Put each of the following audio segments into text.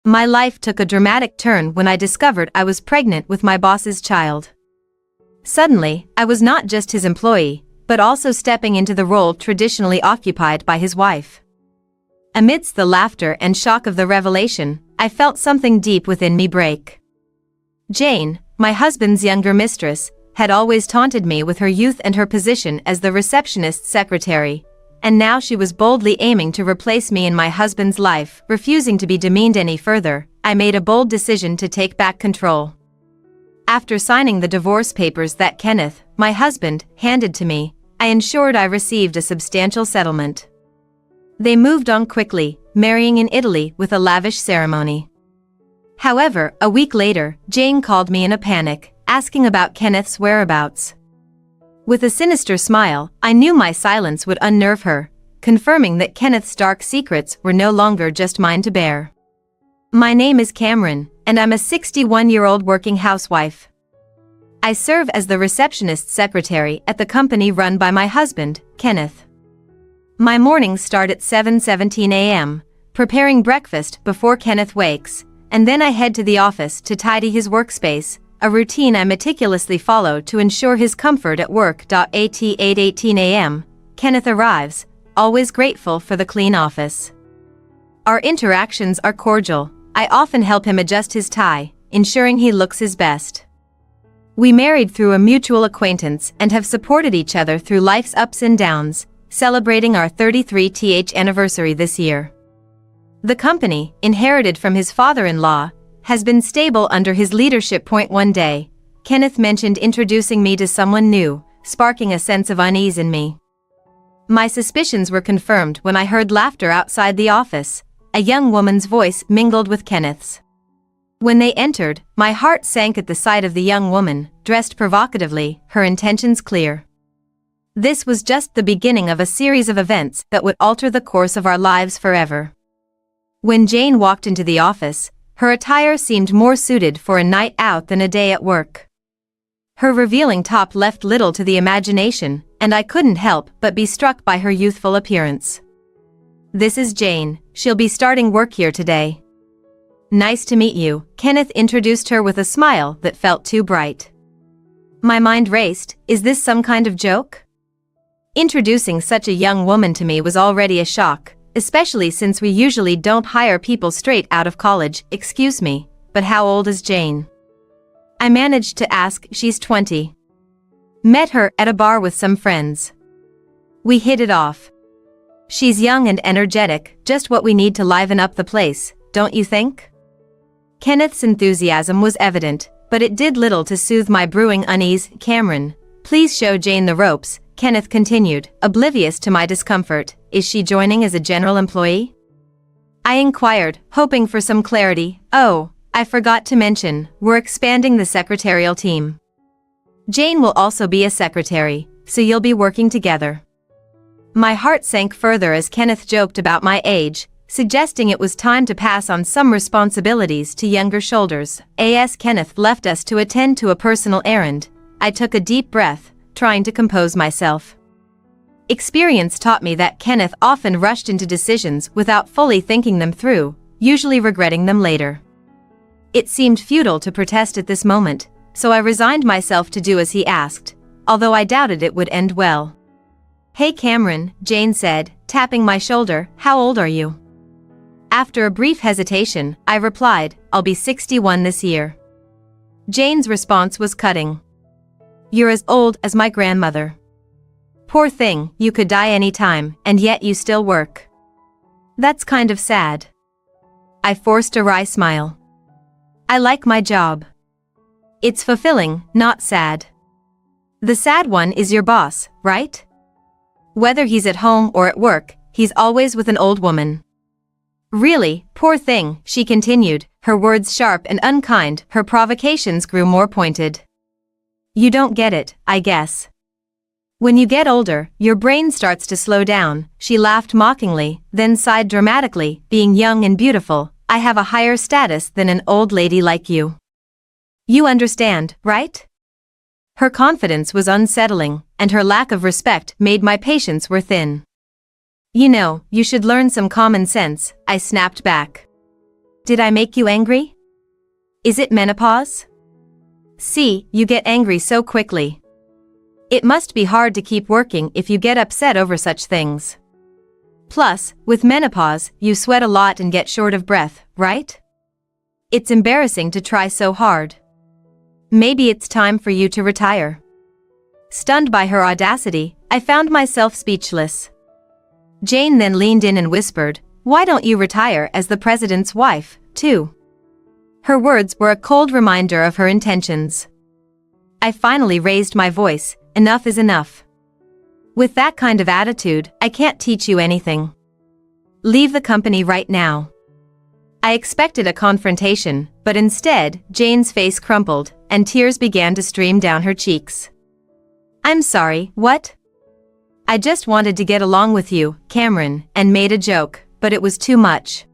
My life took a dramatic turn when I discovered I was pregnant with my boss's child. Suddenly, I was not just his employee, but also stepping into the role traditionally occupied by his wife. Amidst the laughter and shock of the revelation, I felt something deep within me break. Jane, my husband's younger mistress, had always taunted me with her youth and her position as the receptionist's secretary, and now she was boldly aiming to replace me in my husband's life. Refusing to be demeaned any further, I made a bold decision to take back control. After signing the divorce papers that Kenneth, my husband, handed to me, I ensured I received a substantial settlement. They moved on quickly, marrying in Italy with a lavish ceremony. However, a week later, Jane called me in a panic, asking about Kenneth's whereabouts. With a sinister smile, I knew my silence would unnerve her, confirming that Kenneth's dark secrets were no longer just mine to bear. My name is Cameron, and I'm a 61-year-old working housewife. I serve as the receptionist secretary at the company run by my husband, Kenneth. My mornings start at 7:17 a.m., preparing breakfast before Kenneth wakes, and then I head to the office to tidy his workspace, a routine I meticulously follow to ensure his comfort at work. At 8:18 a.m., Kenneth arrives, always grateful for the clean office. Our interactions are cordial. I often help him adjust his tie, ensuring he looks his best. We married through a mutual acquaintance and have supported each other through life's ups and downs, celebrating our 33th anniversary this year. The company, inherited from his father-in-law, has been stable under his leadership. One day, Kenneth mentioned introducing me to someone new, sparking a sense of unease in me. My suspicions were confirmed when I heard laughter outside the office. A young woman's voice mingled with Kenneth's. When they entered, my heart sank at the sight of the young woman, dressed provocatively, her intentions clear. This was just the beginning of a series of events that would alter the course of our lives forever. When Jane walked into the office, her attire seemed more suited for a night out than a day at work. Her revealing top left little to the imagination, and I couldn't help but be struck by her youthful appearance. "This is Jane, she'll be starting work here today." "Nice to meet you," Kenneth introduced her with a smile that felt too bright. My mind raced. Is this some kind of joke? Introducing such a young woman to me was already a shock, especially since we usually don't hire people straight out of college. "Excuse me, but how old is Jane?" I managed to ask. "She's 20. Met her at a bar with some friends. We hit it off. She's young and energetic, just what we need to liven up the place, don't you think?" Kenneth's enthusiasm was evident, but it did little to soothe my brewing unease. "Cameron, please show Jane the ropes," Kenneth continued, oblivious to my discomfort. "Is she joining as a general employee?" I inquired, hoping for some clarity. "Oh, I forgot to mention, we're expanding the secretarial team. Jane will also be a secretary, so you'll be working together." My heart sank further as Kenneth joked about my age, suggesting it was time to pass on some responsibilities to younger shoulders. As Kenneth left us to attend to a personal errand, I took a deep breath, trying to compose myself. Experience taught me that Kenneth often rushed into decisions without fully thinking them through, usually regretting them later. It seemed futile to protest at this moment, so I resigned myself to do as he asked, although I doubted it would end well. "Hey Cameron," Jane said, tapping my shoulder, "how old are you?" After a brief hesitation, I replied, "I'll be 61 this year." Jane's response was cutting. "You're as old as my grandmother. Poor thing, you could die any time, and yet you still work. That's kind of sad." I forced a wry smile. "I like my job. It's fulfilling, not sad. The sad one is your boss, right? Whether he's at home or at work, he's always with an old woman." "Really, poor thing," she continued, her words sharp and unkind, her provocations grew more pointed. "You don't get it, I guess. When you get older, your brain starts to slow down." She laughed mockingly, then sighed dramatically. "Being young and beautiful, I have a higher status than an old lady like you. You understand, right?" Her confidence was unsettling, and her lack of respect made my patience wear thin. "You know, you should learn some common sense," I snapped back. Did I make you angry? Is it menopause? See, you get angry so quickly. It must be hard to keep working if you get upset over such things. Plus, with menopause, you sweat a lot and get short of breath, right? It's embarrassing to try so hard. Maybe it's time for you to retire. Stunned by her audacity, I found myself speechless. Jane then leaned in and whispered, "Why don't you retire as the president's wife, too?" Her words were a cold reminder of her intentions. I finally raised my voice. Enough is enough. With that kind of attitude, I can't teach you anything. Leave the company right now. I expected a confrontation, but instead, Jane's face crumpled, and tears began to stream down her cheeks. "I'm sorry, what? I just wanted to get along with you, Cameron, and made a joke, but it was too much."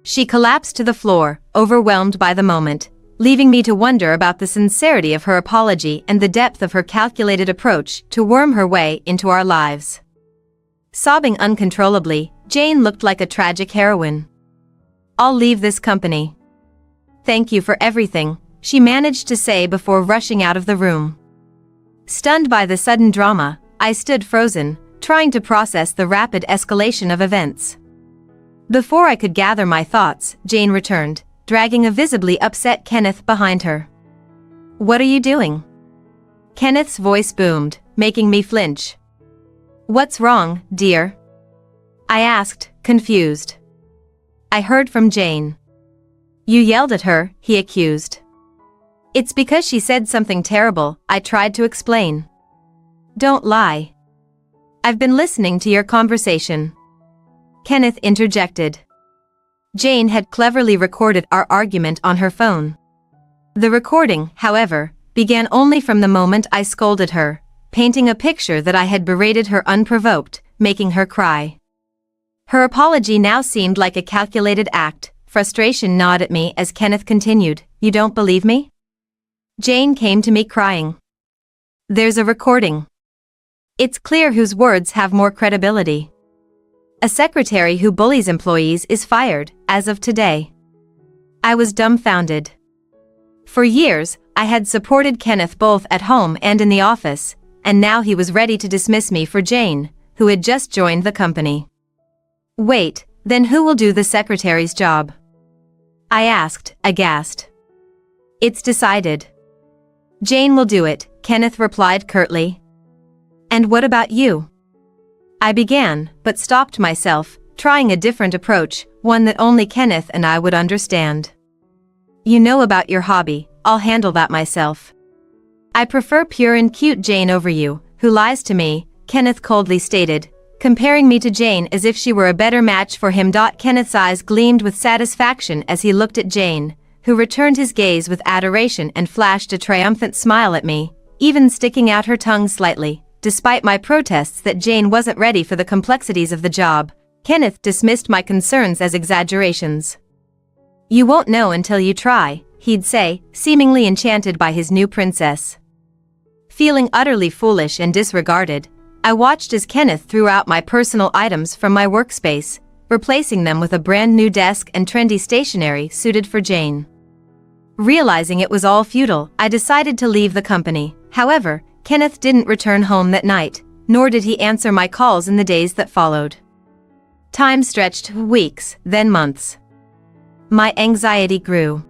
She collapsed to the floor, overwhelmed by the moment, leaving me to wonder about the sincerity of her apology and the depth of her calculated approach to worm her way into our lives. Sobbing uncontrollably, Jane looked like a tragic heroine. "I'll leave this company. Thank you for everything," she managed to say before rushing out of the room. Stunned by the sudden drama, I stood frozen, trying to process the rapid escalation of events. Before I could gather my thoughts, Jane returned, dragging a visibly upset Kenneth behind her. "What are you doing?" Kenneth's voice boomed, making me flinch. "What's wrong, dear?" I asked, confused. I heard from Jane. "You yelled at her," he accused. "It's because she said something terrible," I tried to explain. "Don't lie. I've been listening to your conversation," Kenneth interjected. Jane had cleverly recorded our argument on her phone. The recording, however, began only from the moment I scolded her, painting a picture that I had berated her unprovoked, making her cry. Her apology now seemed like a calculated act. Frustration gnawed at me as Kenneth continued, "You don't believe me?" Jane came to me crying. "There's a recording. It's clear whose words have more credibility. A secretary who bullies employees is fired, as of today." I was dumbfounded. For years, I had supported Kenneth both at home and in the office, and now he was ready to dismiss me for Jane, who had just joined the company. "Wait, then who will do the secretary's job?" I asked, aghast. "It's decided. Jane will do it," Kenneth replied curtly. "And what about you?" I began, but stopped myself, trying a different approach, one that only Kenneth and I would understand. "You know about your hobby, I'll handle that myself." "I prefer pure and cute Jane over you, who lies to me," Kenneth coldly stated, comparing me to Jane as if she were a better match for him. Kenneth's eyes gleamed with satisfaction as he looked at Jane, who returned his gaze with adoration and flashed a triumphant smile at me, even sticking out her tongue slightly. Despite my protests that Jane wasn't ready for the complexities of the job, Kenneth dismissed my concerns as exaggerations. "You won't know until you try," he'd say, seemingly enchanted by his new princess. Feeling utterly foolish and disregarded, I watched as Kenneth threw out my personal items from my workspace, replacing them with a brand new desk and trendy stationery suited for Jane. Realizing it was all futile, I decided to leave the company. However, Kenneth didn't return home that night, nor did he answer my calls in the days that followed. Time stretched weeks, then months. My anxiety grew.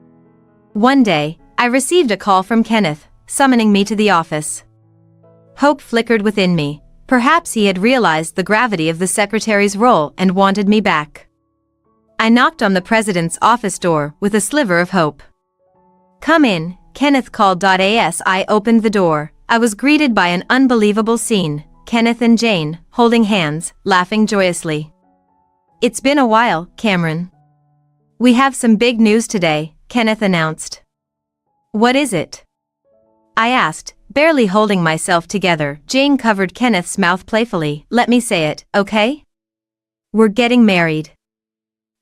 One day, I received a call from Kenneth, summoning me to the office. Hope flickered within me. Perhaps he had realized the gravity of the secretary's role and wanted me back. I knocked on the president's office door with a sliver of hope. "Come in," Kenneth called. As I opened the door, I was greeted by an unbelievable scene, Kenneth and Jane, holding hands, laughing joyously. "It's been a while, Cameron. We have some big news today," Kenneth announced. "What is it?" I asked, barely holding myself together. Jane covered Kenneth's mouth playfully. "Let me say it, okay? We're getting married.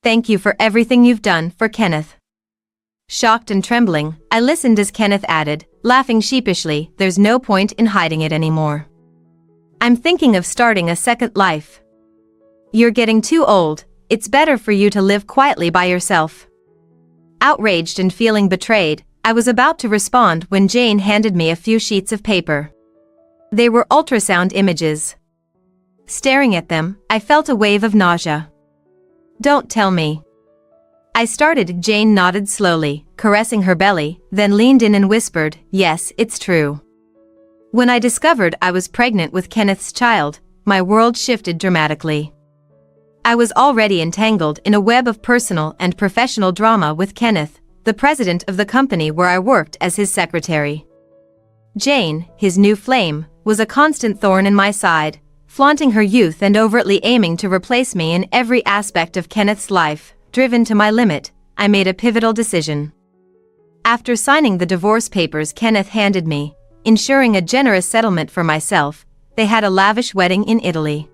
Thank you for everything you've done for Kenneth." Shocked and trembling, I listened as Kenneth added, laughing sheepishly, "There's no point in hiding it anymore. I'm thinking of starting a second life. You're getting too old, it's better for you to live quietly by yourself." Outraged and feeling betrayed, I was about to respond when Jane handed me a few sheets of paper. They were ultrasound images. Staring at them, I felt a wave of nausea. "Don't tell me." I started. Jane nodded slowly, caressing her belly, then leaned in and whispered, "Yes, it's true." When I discovered I was pregnant with Kenneth's child, my world shifted dramatically. I was already entangled in a web of personal and professional drama with Kenneth, the president of the company where I worked as his secretary. Jane, his new flame, was a constant thorn in my side, flaunting her youth and overtly aiming to replace me in every aspect of Kenneth's life. Driven to my limit, I made a pivotal decision. After signing the divorce papers Kenneth handed me, ensuring a generous settlement for myself, they had a lavish wedding in Italy.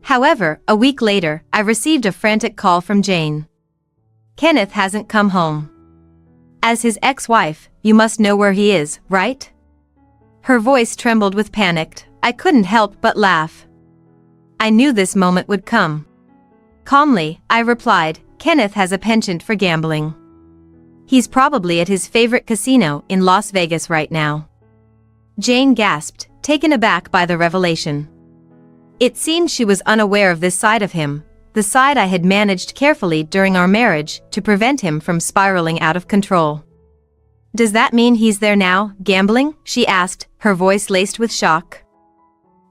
However, a week later, I received a frantic call from Jane. "Kenneth hasn't come home. As his ex-wife, you must know where he is, right?" Her voice trembled with panic. I couldn't help but laugh. I knew this moment would come. Calmly, I replied, "Kenneth has a penchant for gambling. He's probably at his favorite casino in Las Vegas right now." Jane gasped, taken aback by the revelation. It seemed she was unaware of this side of him, the side I had managed carefully during our marriage to prevent him from spiraling out of control. "Does that mean he's there now, gambling?" she asked, her voice laced with shock.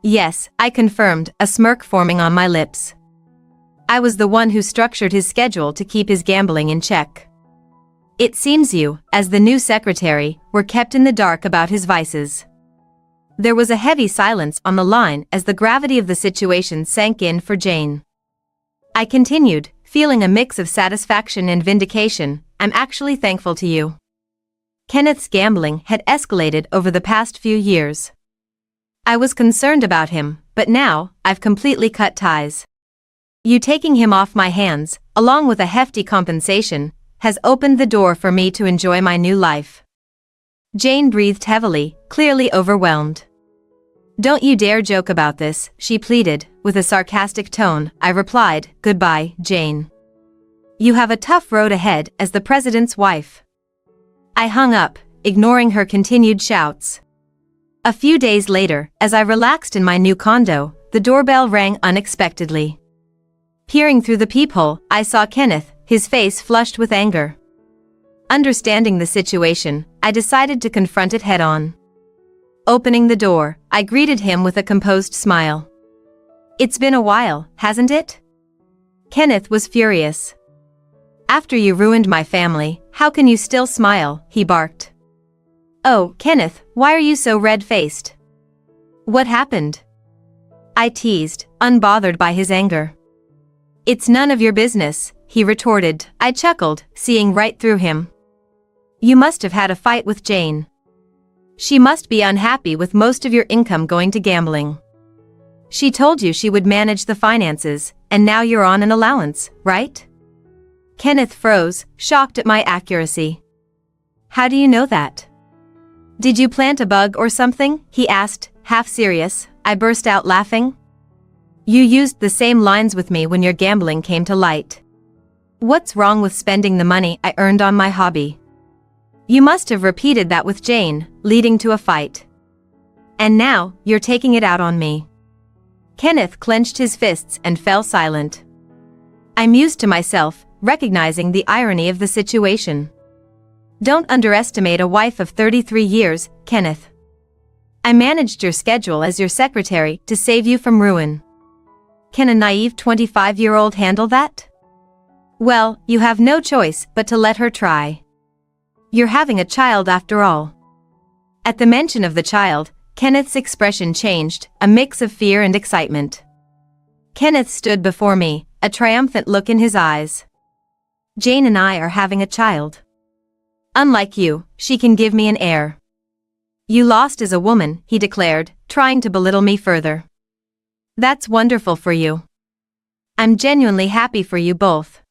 "Yes," I confirmed, a smirk forming on my lips. I was the one who structured his schedule to keep his gambling in check. It seems you, as the new secretary, were kept in the dark about his vices. There was a heavy silence on the line as the gravity of the situation sank in for Jane. I continued, feeling a mix of satisfaction and vindication. "I'm actually thankful to you. Kenneth's gambling had escalated over the past few years. I was concerned about him, but now, I've completely cut ties. You taking him off my hands, along with a hefty compensation, has opened the door for me to enjoy my new life." Jane breathed heavily, clearly overwhelmed. "Don't you dare joke about this," she pleaded, with a sarcastic tone. I replied, "Goodbye, Jane. You have a tough road ahead as the president's wife." I hung up, ignoring her continued shouts. A few days later, as I relaxed in my new condo, the doorbell rang unexpectedly. Peering through the peephole, I saw Kenneth, his face flushed with anger. Understanding the situation, I decided to confront it head-on. Opening the door, I greeted him with a composed smile. "It's been a while, hasn't it?" Kenneth was furious. "After you ruined my family, how can you still smile?" he barked. "Oh, Kenneth, why are you so red-faced? What happened?" I teased, unbothered by his anger. "It's none of your business," he retorted. I chuckled, seeing right through him. "You must have had a fight with Jane. She must be unhappy with most of your income going to gambling. She told you she would manage the finances, and now you're on an allowance, right?" Kenneth froze, shocked at my accuracy. "How do you know that? Did you plant a bug or something?" he asked, half serious. I burst out laughing. "You used the same lines with me when your gambling came to light. What's wrong with spending the money I earned on my hobby? You must have repeated that with Jane, leading to a fight. And now, you're taking it out on me." Kenneth clenched his fists and fell silent. I mused to myself, recognizing the irony of the situation. Don't underestimate a wife of 33 years, Kenneth. I managed your schedule as your secretary to save you from ruin. Can a naive 25-year-old handle that? Well, you have no choice but to let her try. You're having a child after all. At the mention of the child, Kenneth's expression changed, a mix of fear and excitement. Kenneth stood before me, a triumphant look in his eyes. Jane and I are having a child. Unlike you, she can give me an heir. You lost as a woman, he declared, trying to belittle me further. That's wonderful for you. I'm genuinely happy for you both.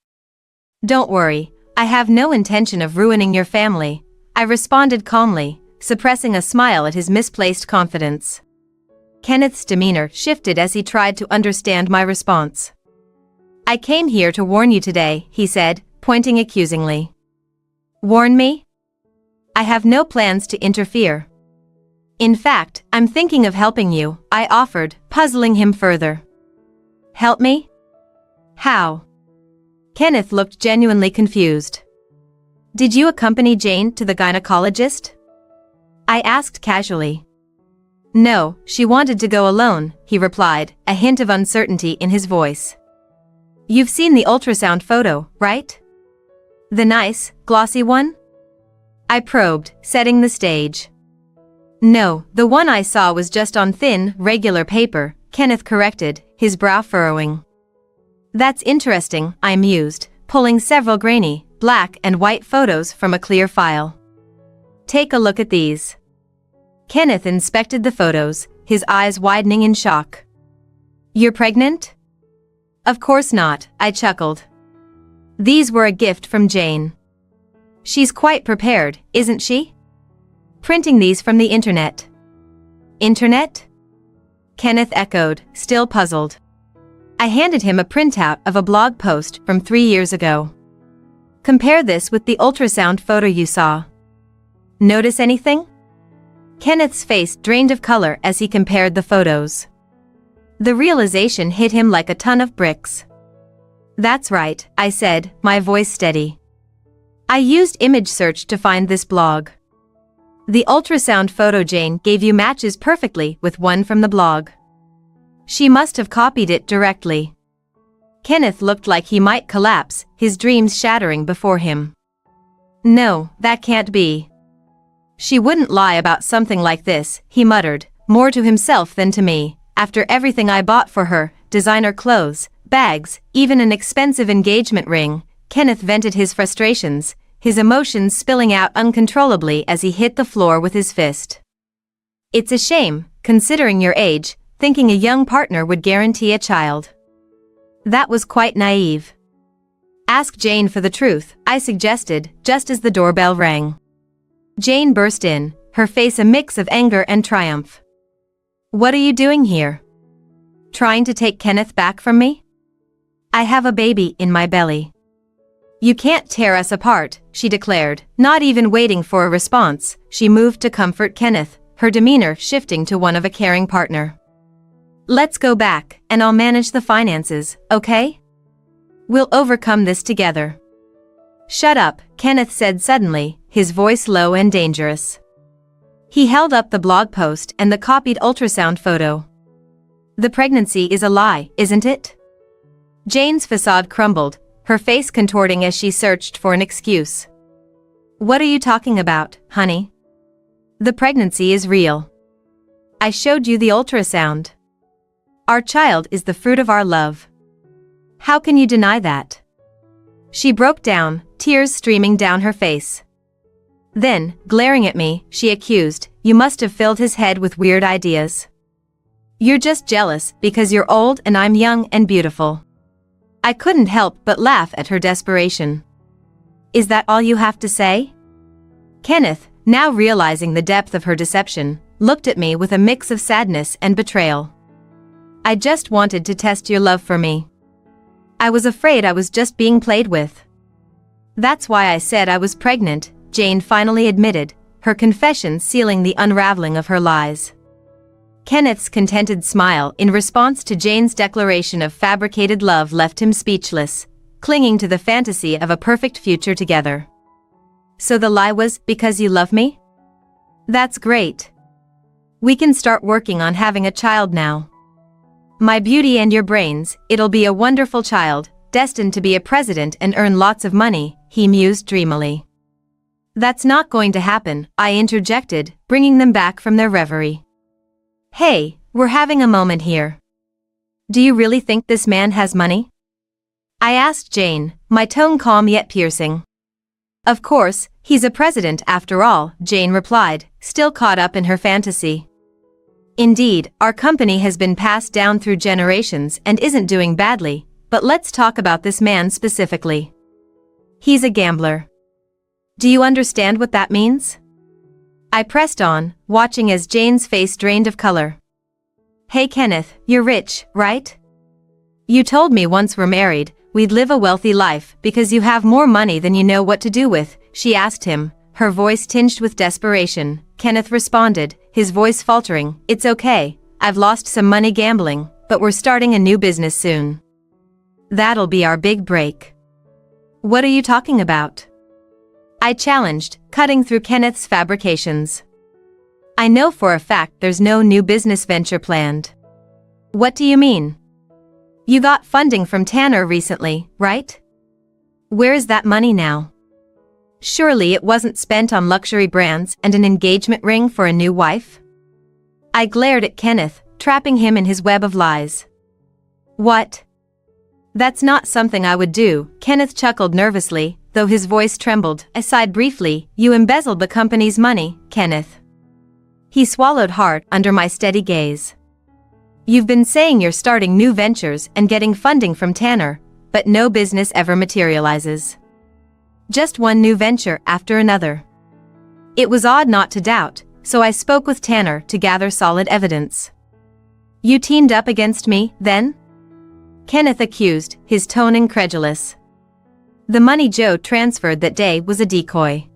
Don't worry, I have no intention of ruining your family, I responded calmly, suppressing a smile at his misplaced confidence. Kenneth's demeanor shifted as he tried to understand my response. I came here to warn you today, he said, pointing accusingly. Warn me? I have no plans to interfere. In fact, I'm thinking of helping you, I offered, puzzling him further. Help me? How? Kenneth looked genuinely confused. Did you accompany Jane to the gynecologist? I asked casually. No, she wanted to go alone, he replied, a hint of uncertainty in his voice. You've seen the ultrasound photo, right? The nice, glossy one? I probed, setting the stage. No, the one I saw was just on thin, regular paper, Kenneth corrected, his brow furrowing. That's interesting, I mused, pulling several grainy, black and white photos from a clear file. Take a look at these. Kenneth inspected the photos, his eyes widening in shock. You're pregnant? Of course not, I chuckled. These were a gift from Jane. She's quite prepared, isn't she? Printing these from the internet. Internet? Kenneth echoed, still puzzled. I handed him a printout of a blog post from 3 years ago. Compare this with the ultrasound photo you saw. Notice anything? Kenneth's face drained of color as he compared the photos. The realization hit him like a ton of bricks. That's right, I said, my voice steady. I used image search to find this blog. The ultrasound photo Jane gave you matches perfectly with one from the blog. She must have copied it directly. Kenneth looked like he might collapse, his dreams shattering before him. No, that can't be. She wouldn't lie about something like this, he muttered, more to himself than to me. After everything I bought for her, designer clothes, bags, even an expensive engagement ring, Kenneth vented his frustrations, his emotions spilling out uncontrollably as he hit the floor with his fist. It's a shame, considering your age, thinking a young partner would guarantee a child. That was quite naive. Ask Jane for the truth, I suggested, just as the doorbell rang. Jane burst in, her face a mix of anger and triumph. What are you doing here? Trying to take Kenneth back from me? I have a baby in my belly. You can't tear us apart, she declared, not even waiting for a response. She moved to comfort Kenneth, her demeanor shifting to one of a caring partner. Let's go back, and I'll manage the finances, okay? We'll overcome this together. Shut up, Kenneth said suddenly, his voice low and dangerous. He held up the blog post and the copied ultrasound photo. The pregnancy is a lie, isn't it? Jane's facade crumbled, her face contorting as she searched for an excuse. What are you talking about, honey? The pregnancy is real. I showed you the ultrasound. Our child is the fruit of our love. How can you deny that? She broke down, tears streaming down her face. Then, glaring at me, she accused, you must have filled his head with weird ideas. You're just jealous because you're old and I'm young and beautiful. I couldn't help but laugh at her desperation. Is that all you have to say? Kenneth, now realizing the depth of her deception, looked at me with a mix of sadness and betrayal. I just wanted to test your love for me. I was afraid I was just being played with. That's why I said I was pregnant, Jane finally admitted, her confession sealing the unraveling of her lies. Kenneth's contented smile in response to Jane's declaration of fabricated love left him speechless, clinging to the fantasy of a perfect future together. So the lie was because you love me? That's great. We can start working on having a child now. My beauty and your brains, it'll be a wonderful child, destined to be a president and earn lots of money, he mused dreamily. That's not going to happen, I interjected, bringing them back from their reverie. Hey, we're having a moment here. Do you really think this man has money? I asked Jane, my tone calm yet piercing. Of course, he's a president after all, Jane replied, still caught up in her fantasy. Indeed, our company has been passed down through generations and isn't doing badly, but let's talk about this man specifically. He's a gambler. Do you understand what that means? I pressed on, watching as Jane's face drained of color. Hey Kenneth, you're rich, right? You told me once we're married, we'd live a wealthy life because you have more money than you know what to do with, she asked him, her voice tinged with desperation. Kenneth responded, his voice faltering, "It's okay, I've lost some money gambling, but we're starting a new business soon. That'll be our big break." "What are you talking about?" I challenged, cutting through Kenneth's fabrications. "I know for a fact there's no new business venture planned." "What do you mean? You got funding from Tanner recently, right? Where is that money now? Surely it wasn't spent on luxury brands and an engagement ring for a new wife?" I glared at Kenneth, trapping him in his web of lies. "What? That's not something I would do," Kenneth chuckled nervously, though his voice trembled. I sighed briefly. "You embezzled the company's money, Kenneth." He swallowed hard under my steady gaze. "You've been saying you're starting new ventures and getting funding from Tanner, but no business ever materializes. Just one new venture after another." It was odd not to doubt, so I spoke with Tanner to gather solid evidence. "You teamed up against me, then?" Kenneth accused, his tone incredulous. "The money Joe transferred that day was a decoy.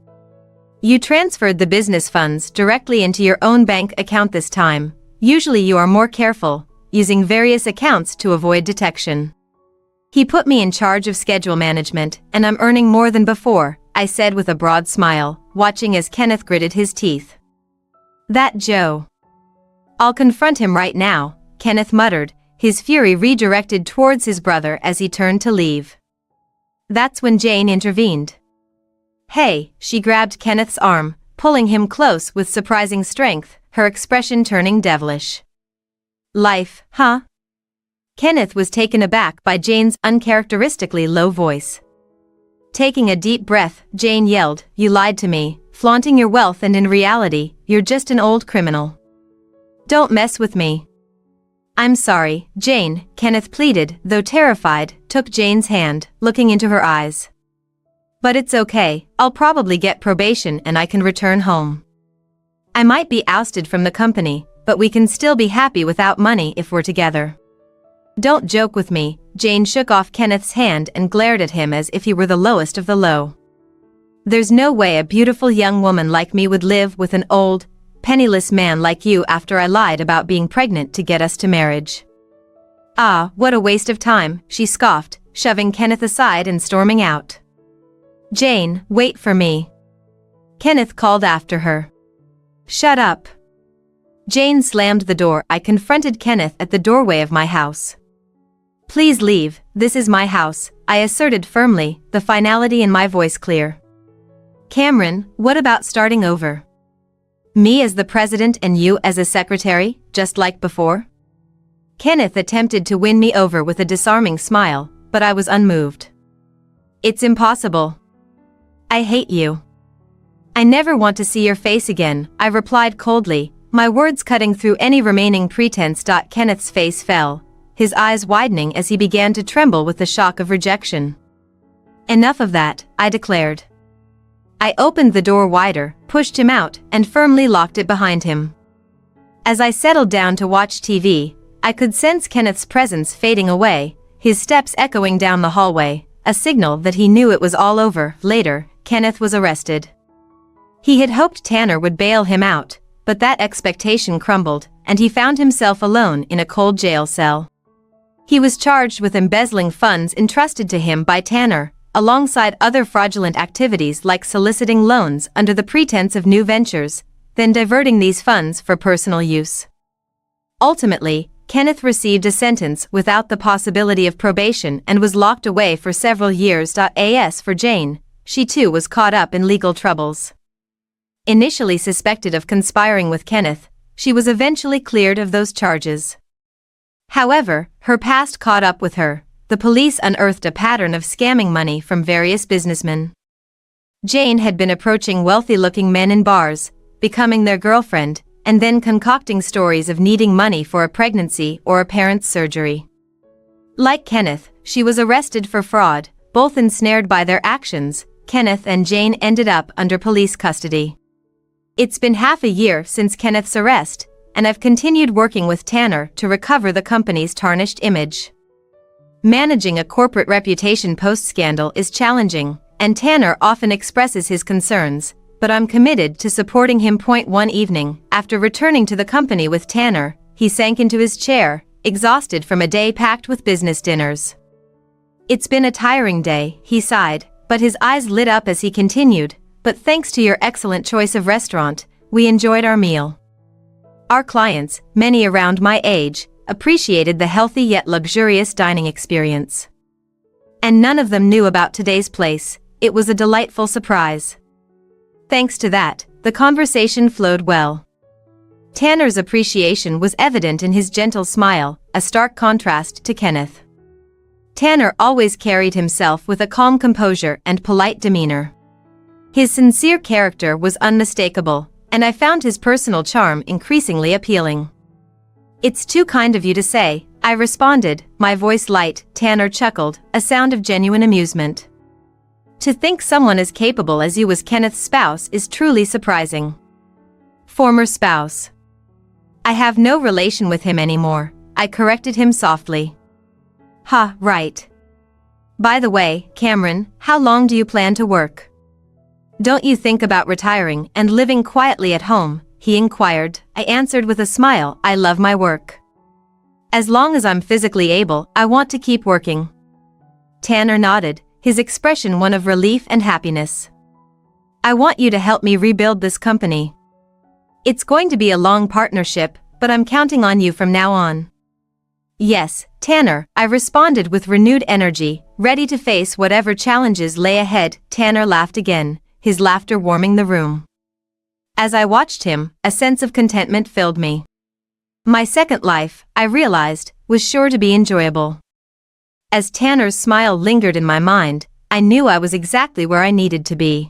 You transferred the business funds directly into your own bank account this time. Usually you are more careful, using various accounts to avoid detection. He put me in charge of schedule management, and I'm earning more than before," I said with a broad smile, watching as Kenneth gritted his teeth. "That Joe. I'll confront him right now," Kenneth muttered, his fury redirected towards his brother as he turned to leave. That's when Jane intervened. "Hey," she grabbed Kenneth's arm, pulling him close with surprising strength, her expression turning devilish. "Life, huh?" Kenneth was taken aback by Jane's uncharacteristically low voice. Taking a deep breath, Jane yelled, "You lied to me, flaunting your wealth, and in reality, you're just an old criminal. Don't mess with me." "I'm sorry, Jane," Kenneth pleaded, though terrified, took Jane's hand, looking into her eyes. "But it's okay, I'll probably get probation and I can return home. I might be ousted from the company, but we can still be happy without money if we're together." "Don't joke with me," Jane shook off Kenneth's hand and glared at him as if he were the lowest of the low. "There's no way a beautiful young woman like me would live with an old, penniless man like you after I lied about being pregnant to get us to marriage." "Ah, what a waste of time," she scoffed, shoving Kenneth aside and storming out. "Jane, wait for me," Kenneth called after her. "Shut up." Jane slammed the door. I confronted Kenneth at the doorway of my house. "Please leave, this is my house," I asserted firmly, the finality in my voice clear. "Cameron, what about starting over? Me as the president and you as a secretary, just like before?" Kenneth attempted to win me over with a disarming smile, but I was unmoved. "It's impossible. I hate you. I never want to see your face again," I replied coldly, my words cutting through any remaining pretense. Kenneth's face fell, his eyes widening as he began to tremble with the shock of rejection. "Enough of that," I declared. I opened the door wider, pushed him out, and firmly locked it behind him. As I settled down to watch TV, I could sense Kenneth's presence fading away, his steps echoing down the hallway, a signal that he knew it was all over. Later, Kenneth was arrested. He had hoped Tanner would bail him out, but that expectation crumbled, and he found himself alone in a cold jail cell. He was charged with embezzling funds entrusted to him by Tanner, alongside other fraudulent activities like soliciting loans under the pretense of new ventures, then diverting these funds for personal use. Ultimately, Kenneth received a sentence without the possibility of probation and was locked away for several years. As for Jane, she too was caught up in legal troubles. Initially suspected of conspiring with Kenneth, she was eventually cleared of those charges. However, her past caught up with her. The police unearthed a pattern of scamming money from various businessmen. Jane had been approaching wealthy-looking men in bars, becoming their girlfriend, and then concocting stories of needing money for a pregnancy or a parent's surgery. Like Kenneth, she was arrested for fraud. Both ensnared by their actions, Kenneth and Jane ended up under police custody. It's been half a year since Kenneth's arrest, and I've continued working with Tanner to recover the company's tarnished image. Managing a corporate reputation post-scandal is challenging, and Tanner often expresses his concerns, but I'm committed to supporting him. One evening, after returning to the company with Tanner, he sank into his chair, exhausted from a day packed with business dinners. "It's been a tiring day," he sighed, but his eyes lit up as he continued, "But thanks to your excellent choice of restaurant, we enjoyed our meal." Our clients, many around my age, appreciated the healthy yet luxurious dining experience. And none of them knew about today's place. It was a delightful surprise. Thanks to that, the conversation flowed well. Tanner's appreciation was evident in his gentle smile, a stark contrast to Kenneth. Tanner always carried himself with a calm composure and polite demeanor. His sincere character was unmistakable, and I found his personal charm increasingly appealing. "It's too kind of you to say," I responded, my voice light. Tanner chuckled, a sound of genuine amusement. "To think someone as capable as you was Kenneth's spouse is truly surprising." "Former spouse. I have no relation with him anymore," I corrected him softly. "Ha, right. By the way, Cameron, how long do you plan to work? Don't you think about retiring and living quietly at home?" he inquired. I answered with a smile, "I love my work. As long as I'm physically able, I want to keep working." Tanner nodded, his expression one of relief and happiness. "I want you to help me rebuild this company. It's going to be a long partnership, but I'm counting on you from now on." "Yes, Tanner," I responded with renewed energy, ready to face whatever challenges lay ahead. Tanner laughed again, his laughter warming the room. As I watched him, a sense of contentment filled me. My second life, I realized, was sure to be enjoyable. As Tanner's smile lingered in my mind, I knew I was exactly where I needed to be.